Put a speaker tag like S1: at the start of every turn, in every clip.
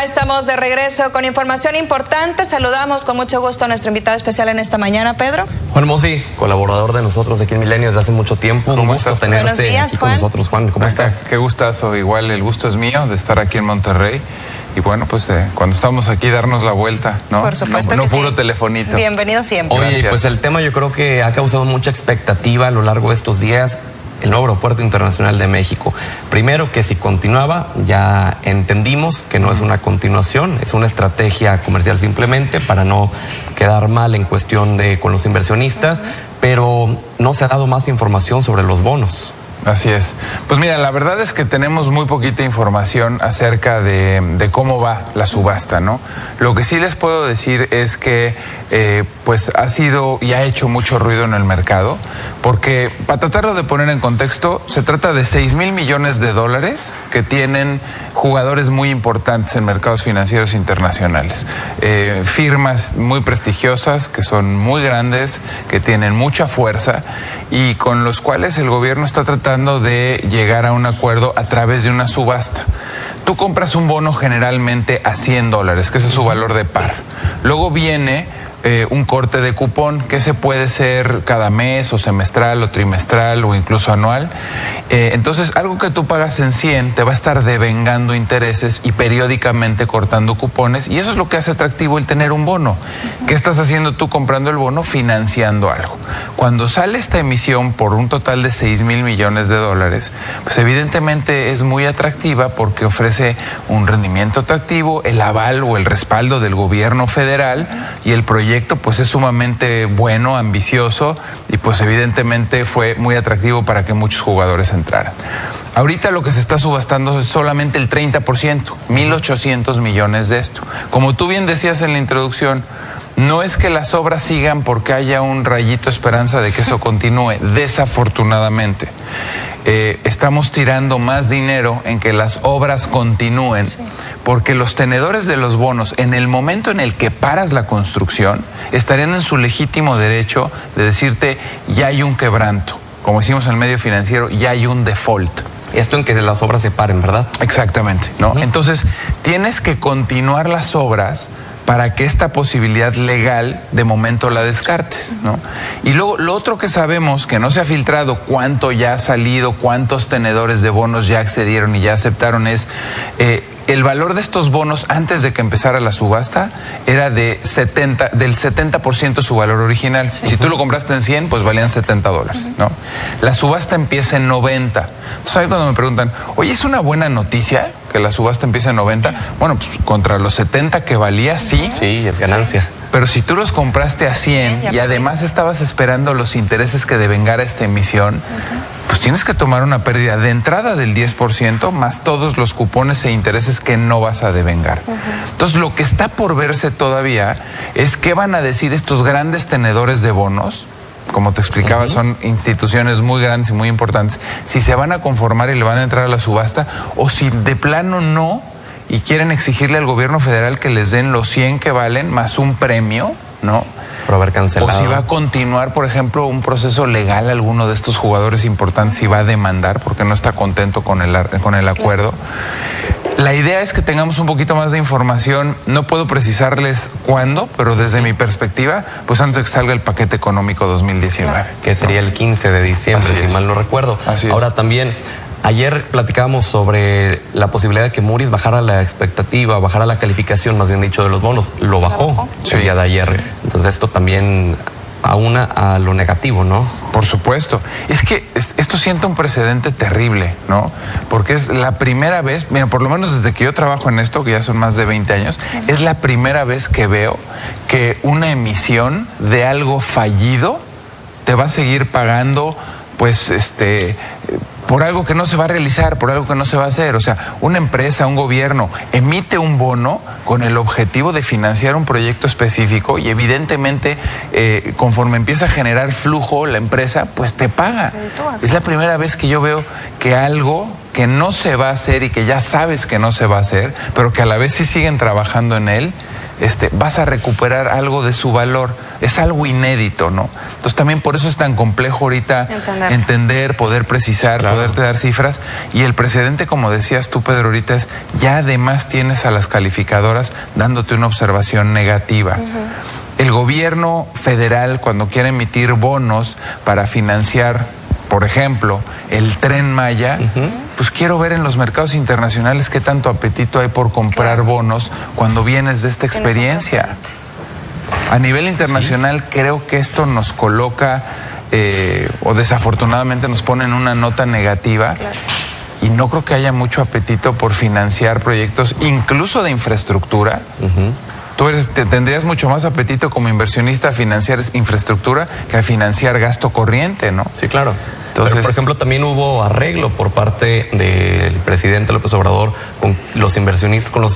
S1: Ya estamos de regreso con información importante. Saludamos con mucho gusto a nuestro invitado especial en esta mañana, Pedro.
S2: Juan Mossi, colaborador de nosotros aquí en Milenio desde hace mucho tiempo. Un gusto tenerte aquí con nosotros, Juan. ¿Cómo estás?
S3: Qué gustazo. Igual el gusto es mío de estar aquí en Monterrey. Y bueno, pues cuando estamos aquí, darnos la vuelta, ¿no?
S1: Por supuesto
S3: no
S1: que
S3: puro
S1: sí.
S3: telefonito.
S1: Bienvenido siempre.
S2: Oye,
S3: Gracias.
S2: pues el tema yo creo que ha causado mucha expectativa a lo largo de estos días. El nuevo aeropuerto internacional de México. Primero, que si continuaba, ya entendimos que no es una continuación, es una estrategia comercial simplemente para no quedar mal en cuestión de con los inversionistas, pero no se ha dado más información sobre los bonos.
S3: Así es. Pues mira, la verdad es que tenemos muy poquita información acerca de cómo va la subasta, ¿no? Lo que sí les puedo decir es que pues ha sido y ha hecho mucho ruido en el mercado, porque para tratarlo de poner en contexto, se trata de 6,000 millones de dólares que tienen jugadores muy importantes en mercados financieros internacionales. Firmas muy prestigiosas, que son muy grandes, que tienen mucha fuerza y con los cuales el gobierno está tratando de llegar a un acuerdo a través de una subasta. Tú compras un bono generalmente a $100, que ese es su valor de par. Luego viene un corte de cupón, que ese puede ser cada mes o semestral o trimestral o incluso anual. Entonces, algo que tú pagas en 100 te va a estar devengando intereses y periódicamente cortando cupones, y eso es lo que hace atractivo el tener un bono. ¿Qué estás haciendo tú comprando el bono? Financiando algo. Cuando sale esta emisión por un total de 6,000 millones de dólares, pues evidentemente es muy atractiva porque ofrece un rendimiento atractivo, el aval o el respaldo del gobierno federal, y el proyecto pues es sumamente bueno, ambicioso, y pues evidentemente fue muy atractivo para que muchos jugadores entraran. Ahorita lo que se está subastando es solamente el 30%, 1,800 millones de esto. Como tú bien decías en la introducción, no es que las obras sigan porque haya un rayito de esperanza de que eso continúe, desafortunadamente. Estamos tirando más dinero en que las obras continúen, porque los tenedores de los bonos, en el momento en el que paras la construcción, estarían en su legítimo derecho de decirte, ya hay un quebranto. Como decimos en el medio financiero, ya hay un default.
S2: Esto en que las obras se paren, ¿verdad?
S3: Exactamente, ¿no? Entonces, tienes que continuar las obras para que esta posibilidad legal de momento la descartes, ¿no? Y luego, lo otro que sabemos, que no se ha filtrado cuánto ya ha salido, cuántos tenedores de bonos ya accedieron y ya aceptaron, es el valor de estos bonos antes de que empezara la subasta era del 70% de su valor original. Sí. Si tú lo compraste en 100, pues valían $70, ¿no? La subasta empieza en 90. ¿Sabes cuando me preguntan, oye, ¿es una buena noticia que la subasta empiece en 90? Bueno, pues contra los 70 que valía, sí.
S2: Sí, es ganancia.
S3: Pero si tú los compraste a 100 y además estabas esperando los intereses que devengara esta emisión, pues tienes que tomar una pérdida de entrada del 10% más todos los cupones e intereses que no vas a devengar. Entonces, lo que está por verse todavía es qué van a decir estos grandes tenedores de bonos. Como te explicaba, son instituciones muy grandes y muy importantes. Si se van a conformar y le van a entrar a la subasta, o si de plano no, y quieren exigirle al gobierno federal que les den los 100 que valen más un premio, ¿no?
S2: Por haber cancelado.
S3: O si va a continuar, por ejemplo, un proceso legal alguno de estos jugadores importantes y va a demandar porque no está contento con el acuerdo. La idea es que tengamos un poquito más de información. No puedo precisarles cuándo, pero desde mi perspectiva, pues antes de que salga el paquete económico 2019.
S2: Que sería el 15 de diciembre, si mal no recuerdo.
S3: Así es.
S2: Ahora también, ayer platicábamos sobre la posibilidad de que Moody's bajara la expectativa, bajara la calificación, más bien dicho, de los bonos. Lo bajó el día de ayer. Entonces esto también aúna a lo negativo, ¿no?
S3: Por supuesto. Es que esto sienta un precedente terrible, ¿no? Porque es la primera vez, mira, por lo menos desde que yo trabajo en esto, que ya son más de 20 años, es la primera vez que veo que una emisión de algo fallido te va a seguir pagando, pues, por algo que no se va a realizar, por algo que no se va a hacer. O sea, una empresa, un gobierno emite un bono con el objetivo de financiar un proyecto específico y evidentemente conforme empieza a generar flujo la empresa, pues te paga. Es la primera vez que yo veo que algo que no se va a hacer y que ya sabes que no se va a hacer, pero que a la vez sí siguen trabajando en él, vas a recuperar algo de su valor. Es algo inédito, ¿no? Entonces también por eso es tan complejo ahorita entender, poder precisar, claro, poderte dar cifras. Y el precedente, como decías tú, Pedro, ahorita es, ya además tienes a las calificadoras dándote una observación negativa. El gobierno federal, cuando quiere emitir bonos para financiar, por ejemplo, el Tren Maya, pues quiero ver en los mercados internacionales qué tanto apetito hay por comprar bonos cuando vienes de esta experiencia. A nivel internacional, creo que esto nos coloca, o desafortunadamente nos pone en una nota negativa, y no creo que haya mucho apetito por financiar proyectos, incluso de infraestructura. Tú tendrías mucho más apetito como inversionista a financiar infraestructura que a financiar gasto corriente, ¿no?
S2: Sí, claro. Entonces, pero, por ejemplo, también hubo arreglo por parte del presidente López Obrador con los inversionistas, con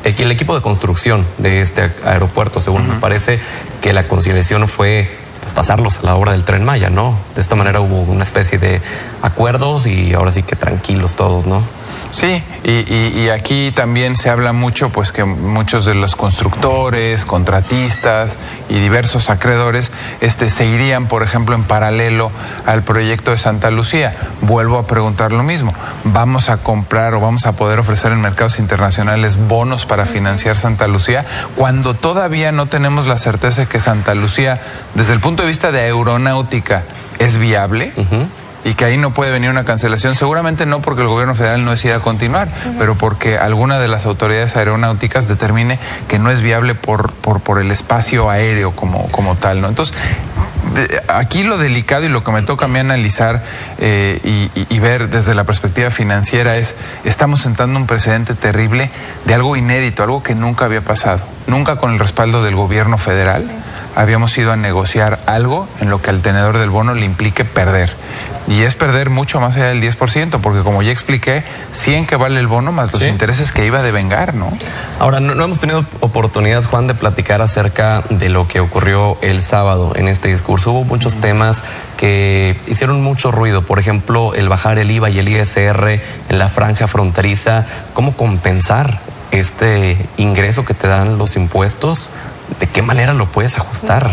S2: el equipo de construcción de este aeropuerto. Según me parece que la conciliación fue pasarlos a la obra del Tren Maya, ¿no? De esta manera hubo una especie de acuerdos y ahora sí que tranquilos todos, ¿no?
S3: Sí, y aquí también se habla mucho, pues que muchos de los constructores, contratistas y diversos acreedores se irían, por ejemplo, en paralelo al proyecto de Santa Lucía. Vuelvo a preguntar lo mismo. ¿Vamos a comprar o vamos a poder ofrecer en mercados internacionales bonos para financiar Santa Lucía cuando todavía no tenemos la certeza de que Santa Lucía, desde el punto de vista de aeronáutica, es viable? Y que ahí no puede venir una cancelación, seguramente no porque el gobierno federal no decida continuar, pero porque alguna de las autoridades aeronáuticas determine que no es viable por el espacio aéreo como tal, ¿no? Entonces, aquí lo delicado y lo que me toca a mí analizar y ver desde la perspectiva financiera es, estamos sentando un precedente terrible de algo inédito, algo que nunca había pasado. Nunca con el respaldo del gobierno federal habíamos ido a negociar algo en lo que al tenedor del bono le implique perder. Y es perder mucho más allá del 10%, porque como ya expliqué, 100 que vale el bono más los intereses que iba a devengar, ¿no?
S2: Ahora, no hemos tenido oportunidad, Juan, de platicar acerca de lo que ocurrió el sábado en este discurso. Hubo muchos temas que hicieron mucho ruido, por ejemplo, el bajar el IVA y el ISR en la franja fronteriza. ¿Cómo compensar este ingreso que te dan los impuestos? ¿De qué manera lo puedes ajustar?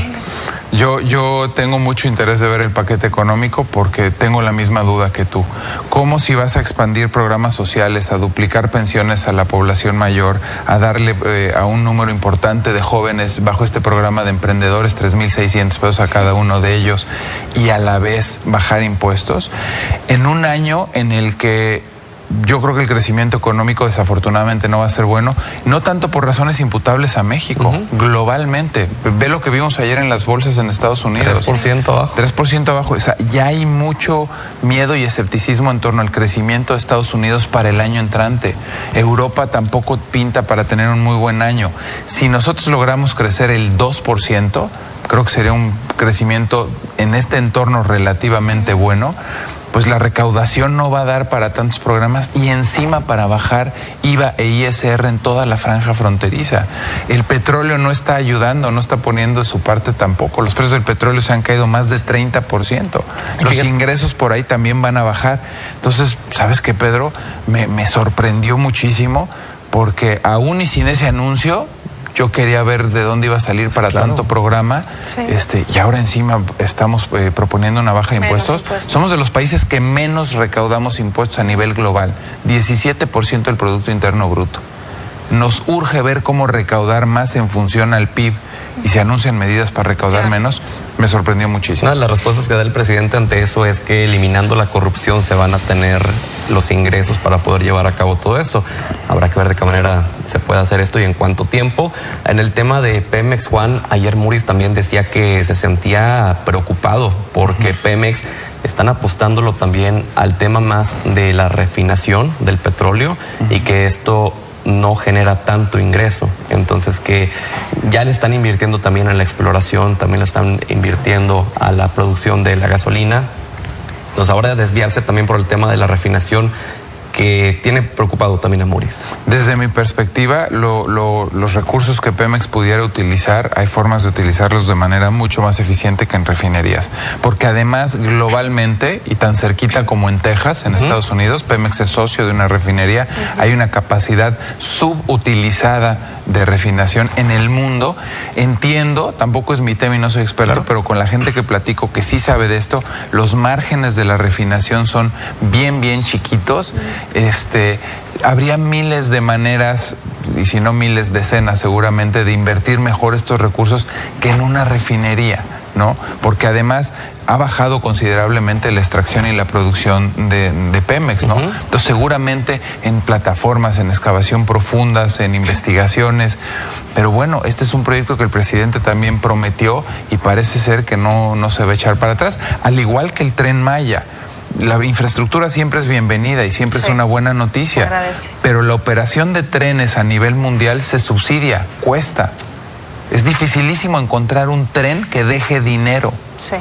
S3: Yo tengo mucho interés de ver el paquete económico porque tengo la misma duda que tú. ¿Cómo si vas a expandir programas sociales, a duplicar pensiones a la población mayor, a darle a un número importante de jóvenes bajo este programa de emprendedores, 3,600 pesos a cada uno de ellos, y a la vez bajar impuestos? En un año en el que yo creo que el crecimiento económico desafortunadamente no va a ser bueno, no tanto por razones imputables a México, globalmente. Ve lo que vimos ayer en las bolsas en Estados Unidos.
S2: 3% abajo.
S3: 3% abajo. O sea, ya hay mucho miedo y escepticismo en torno al crecimiento de Estados Unidos para el año entrante. Europa tampoco pinta para tener un muy buen año. Si nosotros logramos crecer el 2%, creo que sería un crecimiento en este entorno relativamente bueno. Pues la recaudación no va a dar para tantos programas y encima para bajar IVA e ISR en toda la franja fronteriza. El petróleo no está ayudando, no está poniendo de su parte tampoco. Los precios del petróleo se han caído más de 30%. Los ingresos por ahí también van a bajar. Entonces, ¿sabes qué, Pedro? Me sorprendió muchísimo porque aún y sin ese anuncio, yo quería ver de dónde iba a salir para tanto programa, y ahora encima estamos proponiendo una baja de impuestos. Somos de los países que menos recaudamos impuestos a nivel global, 17% del Producto Interno Bruto. Nos urge ver cómo recaudar más en función al PIB y se anuncian medidas para recaudar menos. Me sorprendió muchísimo.
S2: Una de las respuestas que da el presidente ante eso es que eliminando la corrupción se van a tener los ingresos para poder llevar a cabo todo eso. Habrá que ver de qué manera se puede hacer esto y en cuánto tiempo. En el tema de Pemex, Juan, ayer Muris también decía que se sentía preocupado porque Pemex están apostándolo también al tema más de la refinación del petróleo y que esto no genera tanto ingreso, entonces que ya le están invirtiendo también en la exploración, también le están invirtiendo a la producción de la gasolina. Entonces ahora desviarse también por el tema de la refinación que tiene preocupado también a Moody's?
S3: Desde mi perspectiva, los recursos que Pemex pudiera utilizar, hay formas de utilizarlos de manera mucho más eficiente que en refinerías. Porque además, globalmente, y tan cerquita como en Texas, en Estados Unidos, Pemex es socio de una refinería, hay una capacidad subutilizada de refinación en el mundo. Entiendo, tampoco es mi tema y no soy experto, pero con la gente que platico que sí sabe de esto, los márgenes de la refinación son bien chiquitos. Habría miles de maneras, y si no miles, decenas seguramente, de invertir mejor estos recursos que en una refinería, ¿no? Porque además ha bajado considerablemente la extracción y la producción de Pemex, ¿no? Entonces seguramente en plataformas, en excavación profundas, en investigaciones. Pero bueno, este es un proyecto que el presidente también prometió y parece ser que no se va a echar para atrás, al igual que el Tren Maya. La infraestructura siempre es bienvenida y siempre es una buena noticia, pero la operación de trenes a nivel mundial se subsidia, cuesta. Es dificilísimo encontrar un tren que deje dinero.
S1: Sí.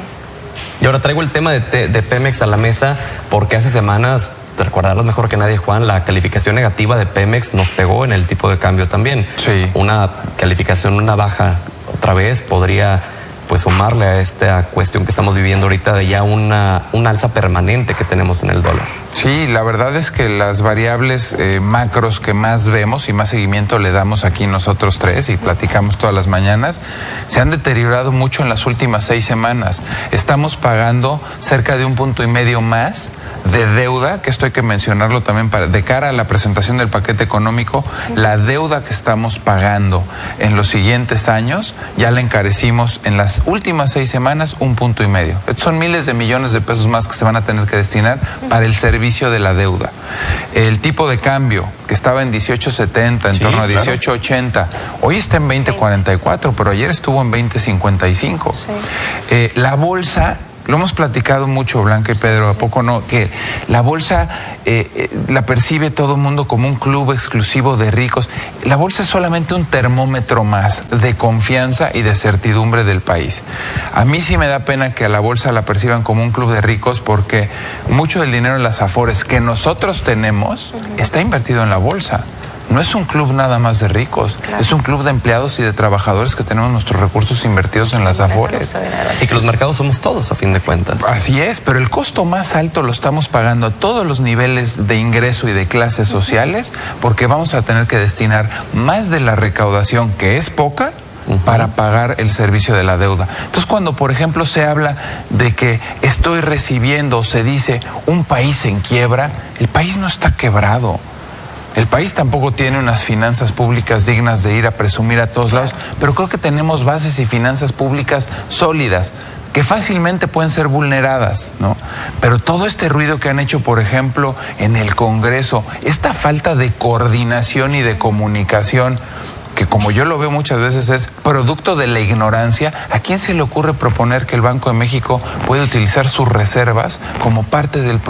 S2: Y ahora traigo el tema de Pemex a la mesa porque hace semanas, te recordarás mejor que nadie, Juan, la calificación negativa de Pemex nos pegó en el tipo de cambio también.
S3: Sí.
S2: Una calificación, una baja otra vez podría pues sumarle a esta cuestión que estamos viviendo ahorita de ya una alza permanente que tenemos en el dólar.
S3: Sí, la verdad es que las variables macros que más vemos y más seguimiento le damos aquí nosotros tres y platicamos todas las mañanas, se han deteriorado mucho en las últimas 6 semanas. Estamos pagando cerca de 1,5 puntos más de deuda, que esto hay que mencionarlo también de cara a la presentación del paquete económico. La deuda que estamos pagando en los siguientes años ya la encarecimos en las últimas 6 semanas 1,5 puntos. Estos son miles de millones de pesos más que se van a tener que destinar para el servicio de la deuda. El tipo de cambio que estaba en 18.70, en torno a 18.80, hoy está en 20.44, pero ayer estuvo en 20.55. Sí. La bolsa, lo hemos platicado mucho, Blanca y Pedro, ¿a poco no? Que la bolsa la percibe todo el mundo como un club exclusivo de ricos. La bolsa es solamente un termómetro más de confianza y de certidumbre del país. A mí sí me da pena que a la bolsa la perciban como un club de ricos porque mucho del dinero en las Afores que nosotros tenemos está invertido en la bolsa. No es un club nada más de ricos, es un club de empleados y de trabajadores que tenemos nuestros recursos invertidos en las Afores.
S2: Y que los mercados somos todos, a fin de cuentas.
S3: Así es, pero el costo más alto lo estamos pagando a todos los niveles de ingreso y de clases sociales, porque vamos a tener que destinar más de la recaudación, que es poca, para pagar el servicio de la deuda. Entonces, cuando, por ejemplo, se habla de que estoy recibiendo, o se dice, un país en quiebra, el país no está quebrado. El país tampoco tiene unas finanzas públicas dignas de ir a presumir a todos lados, pero creo que tenemos bases y finanzas públicas sólidas que fácilmente pueden ser vulneradas, ¿no? Pero todo este ruido que han hecho, por ejemplo, en el Congreso, esta falta de coordinación y de comunicación, que como yo lo veo muchas veces es producto de la ignorancia. ¿A quién se le ocurre proponer que el Banco de México puede utilizar sus reservas como parte del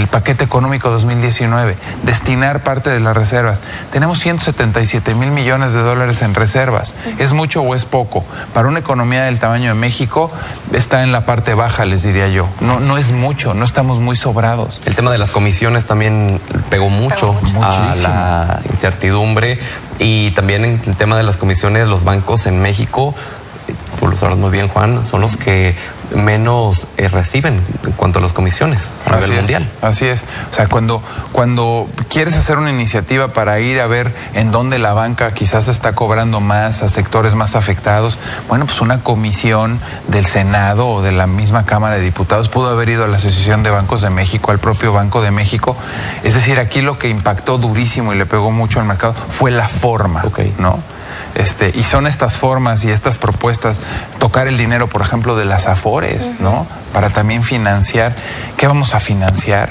S3: paquete económico 2019? Destinar parte de las reservas. Tenemos 177,000 millones de dólares en reservas. ¿Es mucho o es poco? Para una economía del tamaño de México está en la parte baja, les diría yo. No es mucho, no estamos muy sobrados.
S2: El tema de las comisiones también pegó mucho a la incertidumbre. Y también en el tema de las comisiones, los bancos en México, tú lo sabes muy bien, Juan, son los que menos reciben en cuanto a las comisiones a nivel mundial.
S3: Así es. O sea, cuando quieres hacer una iniciativa para ir a ver en dónde la banca quizás está cobrando más a sectores más afectados, bueno, pues una comisión del Senado o de la misma Cámara de Diputados pudo haber ido a la Asociación de Bancos de México, al propio Banco de México. Es decir, aquí lo que impactó durísimo y le pegó mucho al mercado fue la forma, ¿no? Y son estas formas y estas propuestas, tocar el dinero, por ejemplo, de las Afores, ¿no? Para también financiar. ¿Qué vamos a financiar?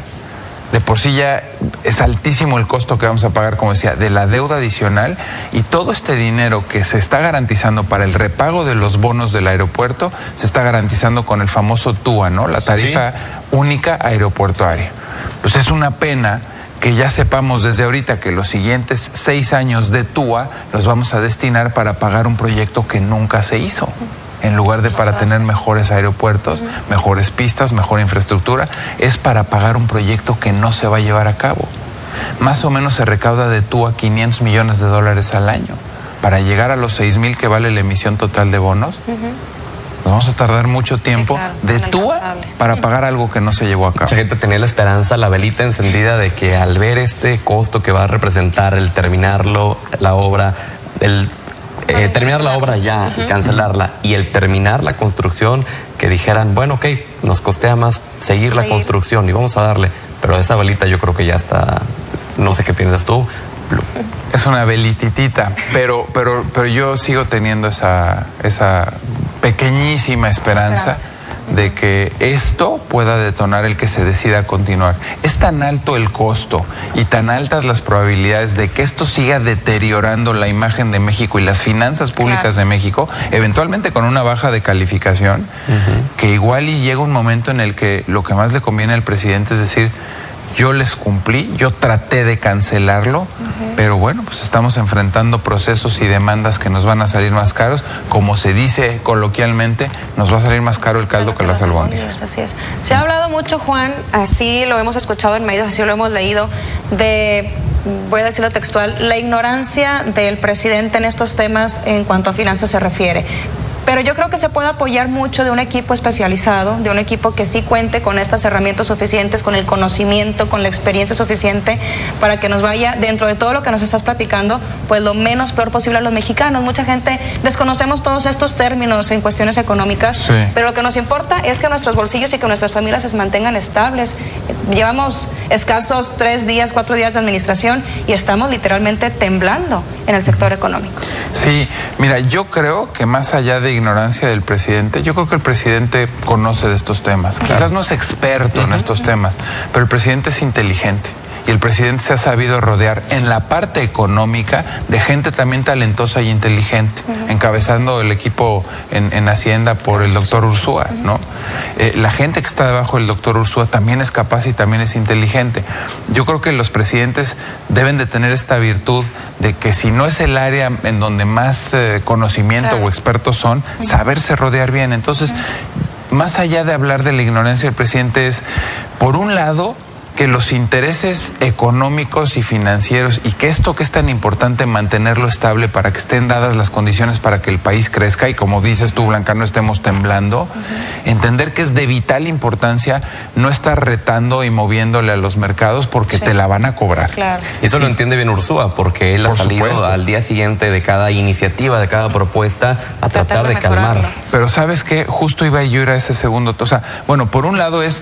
S3: De por sí ya es altísimo el costo que vamos a pagar, como decía, de la deuda adicional, y todo este dinero que se está garantizando para el repago de los bonos del aeropuerto, se está garantizando con el famoso TUA, ¿no? La tarifa única aeroportuaria. Pues es una pena que ya sepamos desde ahorita que los siguientes 6 años de TUA los vamos a destinar para pagar un proyecto que nunca se hizo. en lugar de para tener mejores aeropuertos, mejores pistas, mejor infraestructura, es para pagar un proyecto que no se va a llevar a cabo. Más o menos se recauda de TUA $500 millones al año. Para llegar a los 6,000 que vale la emisión total de bonos, nos vamos a tardar mucho tiempo de TUA para pagar algo que no se llevó a cabo.
S2: Mucha gente tenía la esperanza, la velita encendida de que al ver este costo que va a representar el terminarlo, la obra, terminar la obra ya y cancelarla, y el terminar la construcción, que dijeran, bueno, ok, nos costea más seguir la construcción y vamos a darle, pero esa velita yo creo que ya está, no sé qué piensas tú.
S3: Es una velititita, pero yo sigo teniendo esa pequeñísima esperanza de que esto pueda detonar el que se decida continuar. Es tan alto el costo y tan altas las probabilidades de que esto siga deteriorando la imagen de México y las finanzas públicas de México, eventualmente con una baja de calificación, que igual y llega un momento en el que lo que más le conviene al presidente es decir, yo les cumplí, yo traté de cancelarlo, pero bueno, pues estamos enfrentando procesos y demandas que nos van a salir más caros. Como se dice coloquialmente, nos va a salir más caro el caldo que las albóndigas.
S1: Así es. Se ha hablado mucho, Juan, así lo hemos escuchado en medios, así lo hemos leído, de, voy a decirlo textual, la ignorancia del presidente en estos temas en cuanto a finanzas se refiere. Pero yo creo que se puede apoyar mucho de un equipo especializado, de un equipo que sí cuente con estas herramientas suficientes, con el conocimiento, con la experiencia suficiente para que nos vaya, dentro de todo lo que nos estás platicando, pues lo menos peor posible a los mexicanos. Mucha gente desconocemos todos estos términos en cuestiones económicas, pero lo que nos importa es que nuestros bolsillos y que nuestras familias se mantengan estables. Llevamos escasos 3 días, 4 días de administración y estamos literalmente temblando en el sector económico.
S3: Sí, mira, yo creo que más allá de ignorancia del presidente, yo creo que el presidente conoce de estos temas. Quizás no es experto en estos temas, pero el presidente es inteligente. Y el presidente se ha sabido rodear en la parte económica de gente también talentosa y inteligente, encabezando el equipo en Hacienda por el doctor Ursúa, ¿no? La gente que está debajo del doctor Ursúa también es capaz y también es inteligente. Yo creo que los presidentes deben de tener esta virtud de que si no es el área en donde más conocimiento o expertos son, saberse rodear bien. Entonces, más allá de hablar de la ignorancia del presidente es, por un lado, que los intereses económicos y financieros y que esto que es tan importante mantenerlo estable para que estén dadas las condiciones para que el país crezca y como dices tú, Blanca, no estemos temblando, entender que es de vital importancia no estar retando y moviéndole a los mercados porque te la van a cobrar.
S2: Eso lo entiende bien Ursúa porque él ha salido al día siguiente de cada iniciativa, de cada propuesta a tratar de calmar.
S3: Pero ¿sabes qué? Justo iba yo a ir a ese segundo, o sea, bueno, por un lado es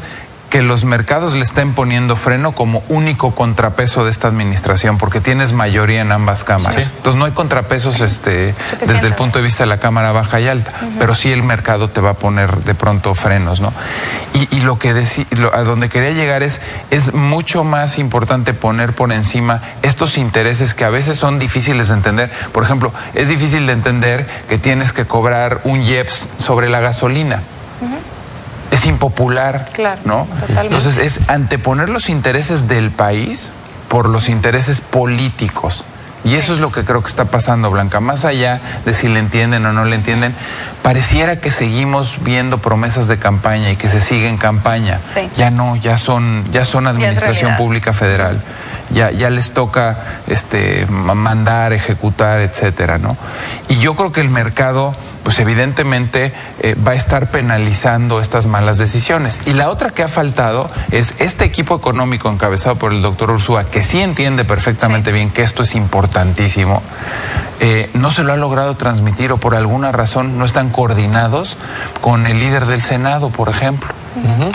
S3: que los mercados le estén poniendo freno como único contrapeso de esta administración, porque tienes mayoría en ambas cámaras. Entonces no hay contrapesos desde el punto de vista de la Cámara Baja y Alta, pero sí el mercado te va a poner de pronto frenos, ¿no? Y lo que a donde quería llegar es mucho más importante poner por encima estos intereses que a veces son difíciles de entender. Por ejemplo, es difícil de entender que tienes que cobrar un IEPS sobre la gasolina. Es impopular, ¿no? Entonces es anteponer los intereses del país por los intereses políticos. Y eso es lo que creo que está pasando, Blanca. Más allá de si le entienden o no le entienden, pareciera que seguimos viendo promesas de campaña y que se sigue en campaña. Ya no, ya son administración pública federal. Ya les toca mandar, ejecutar, etcétera, ¿no? Y yo creo que el mercado, pues evidentemente va a estar penalizando estas malas decisiones. Y la otra que ha faltado es este equipo económico encabezado por el doctor Ursúa, que sí entiende perfectamente bien que esto es importantísimo, no se lo ha logrado transmitir o por alguna razón no están coordinados con el líder del Senado, por ejemplo,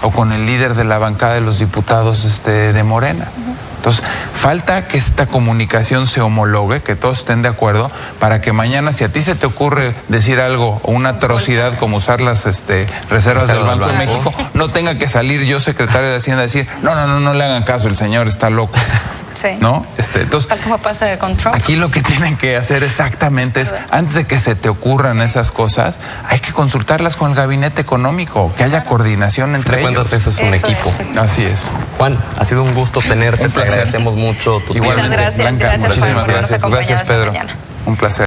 S3: o con el líder de la bancada de los diputados de Morena. Entonces, falta que esta comunicación se homologue, que todos estén de acuerdo, para que mañana, si a ti se te ocurre decir algo o una atrocidad como usar las reservas del Banco de México, no tenga que salir yo, secretario de Hacienda, a decir, no le hagan caso, el señor está loco. ¿No? Entonces,
S1: ¿cómo pasa de control?
S3: Aquí lo que tienen que hacer exactamente es, antes de que se te ocurran esas cosas, hay que consultarlas con el gabinete económico, que haya coordinación entre ellos.
S2: Eso es un equipo.
S3: Así es.
S2: Juan, ha sido un gusto tenerte, te agradecemos mucho tu tiempo.
S1: Muchas gracias.
S3: Blanca,
S1: Muchísimas
S3: gracias. Gracias, Pedro. Un placer.